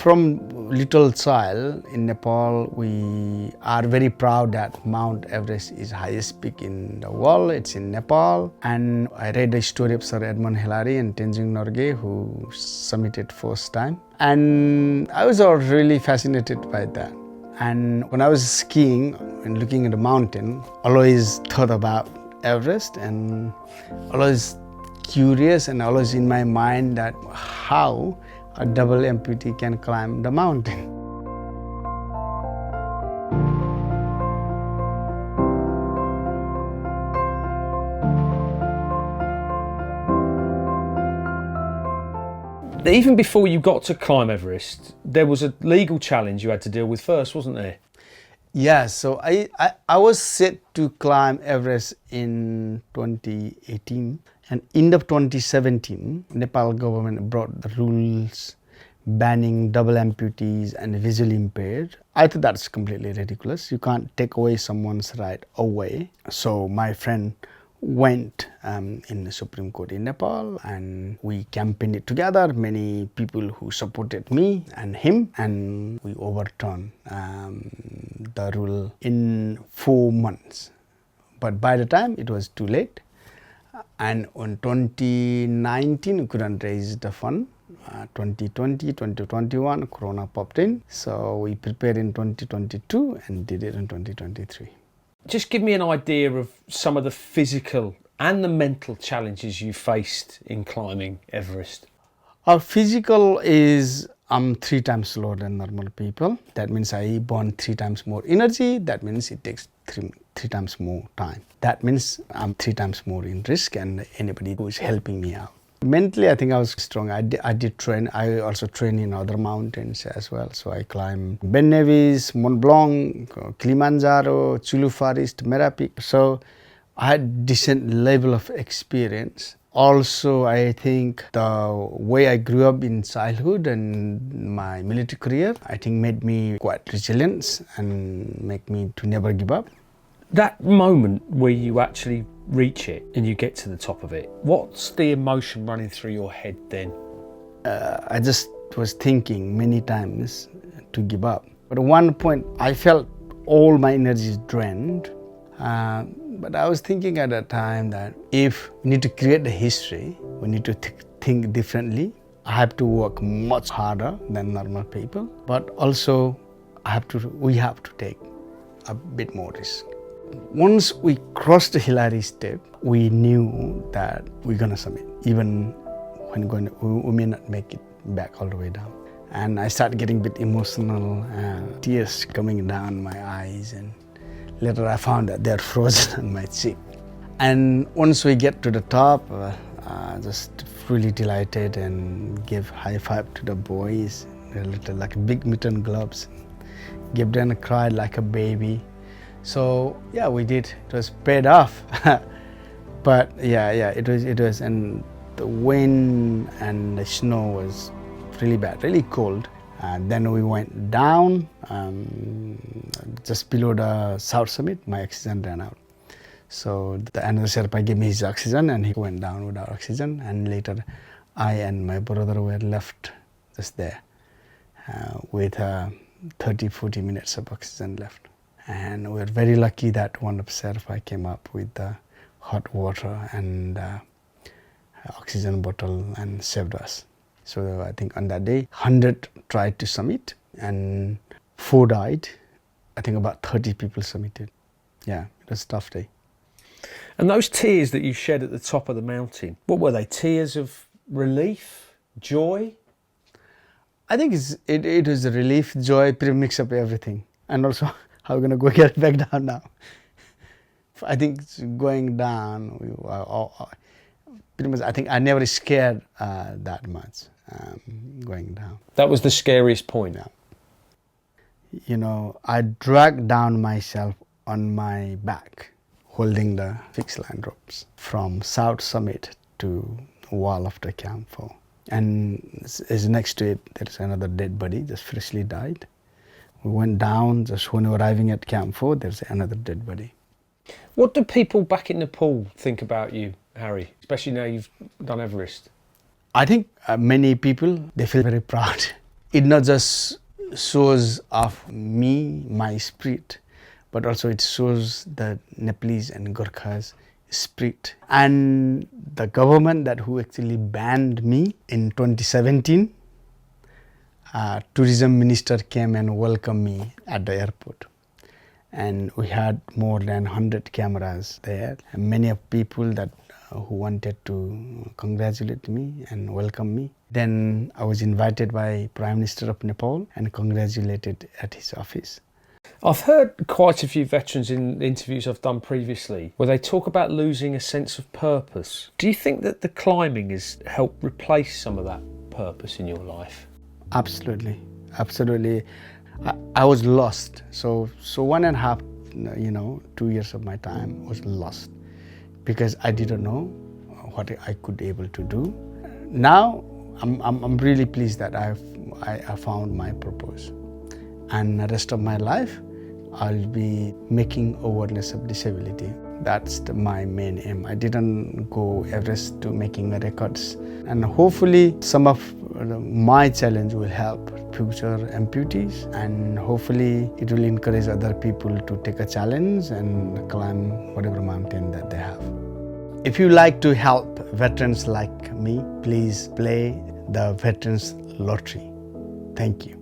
From little child in Nepal, we are very proud that Mount Everest is highest peak in the world. It's in Nepal. And I read the story of Sir Edmund Hillary and Tenzing Norgay, who summited first time. And I was really fascinated by that. And when I was skiing and looking at the mountain, always thought about Everest and always curious and always in my mind that how a double amputee can climb the mountain. Even before you got to climb Everest, there was a legal challenge you had to deal with first, wasn't there? Yeah, so I was set to climb Everest in 2018, and end of 2017, Nepal government brought the rules banning double amputees and visually impaired. I thought that's completely ridiculous. You can't take away someone's right away. So my friend went in the Supreme Court in Nepal, and we campaigned it together. Many people who supported me and him, and we overturned the rule in 4 months. But by the time it was too late, and in 2019 we couldn't raise the fund. 2020, 2021, Corona popped in. So we prepared in 2022 and did it in 2023. Just give me an idea of some of the physical and the mental challenges you faced in climbing Everest. Our physical is I'm 3 times slower than normal people. That means I burn 3 times more energy. That means it takes three times more time. That means I'm 3 times more in risk and anybody who is helping me out. Mentally, I think I was strong. I did train. I also train in other mountains as well. So I climbed Ben Nevis, Mont Blanc, Kilimanjaro, Chulu Forest, Merapi. So I had decent level of experience. Also, I think the way I grew up in childhood and my military career, I think made me quite resilient and make me to never give up. That moment where you actually reach it and you get to the top of it, what's the emotion running through your head then? I just was thinking many times to give up. But at one point, I felt all my energy is drained. But I was thinking at that time that if we need to create the history, we need to think differently. I have to work much harder than normal people, but also we have to take a bit more risk. Once we crossed the Hillary step, we knew that we're gonna submit, even when we may not make it back all the way down. And I started getting a bit emotional, tears coming down my eyes, and later I found that they're frozen on my cheek. And once we get to the top, just really delighted and gave high five to the boys, like big mitten gloves, gave them a cry like a baby. So yeah, we did. It was paid off. But yeah, it was, and the wind and the snow was really bad, really cold. Then we went down, just below the south summit, my oxygen ran out. So another Sherpa gave me his oxygen and he went down without oxygen, and later I and my brother were left just there with 30-40 minutes of oxygen left. And we were very lucky that one of Sherpa came up with the hot water and oxygen bottle and saved us. So I think on that day, 100 tried to submit and 4 died. I think about 30 people submitted. Yeah, it was a tough day. And those tears that you shed at the top of the mountain, what were they? Tears of relief, joy? I think it was a relief, joy, pretty mix up everything. And also, how are we going to go get back down now? I think going down, pretty much, I think I never scared that much going down. That was the scariest point. Yeah. You know, I dragged down myself on my back, holding the fixed line ropes from South Summit to wall of the Camp 4. And as next to it, there's another dead body, just freshly died. We went down, just when we were arriving at Camp 4, there's another dead body. What do people back in Nepal think about you, Harry, especially now you've done Everest? I think many people, they feel very proud. It not just shows of me, my spirit, but also it shows the Nepalese and Gurkhas spirit. And the government that who actually banned me in 2017, tourism minister came and welcomed me at the airport. And we had more than 100 cameras there. And many of people that who wanted to congratulate me and welcome me. Then I was invited by Prime Minister of Nepal and congratulated at his office. I've heard quite a few veterans in interviews I've done previously where they talk about losing a sense of purpose. Do you think that the climbing has helped replace some of that purpose in your life? Absolutely, absolutely. I was lost. So 1.5, 2 years of my time was lost because I didn't know what I could be able to do. Now I'm really pleased that I found my purpose, and the rest of my life I'll be making awareness of disability. That's my main aim. I didn't go Everest to making records, and hopefully some of my challenge will help future amputees, and hopefully it will encourage other people to take a challenge and climb whatever mountain that they have. If you like to help veterans like me, please play the Veterans Lottery. Thank you.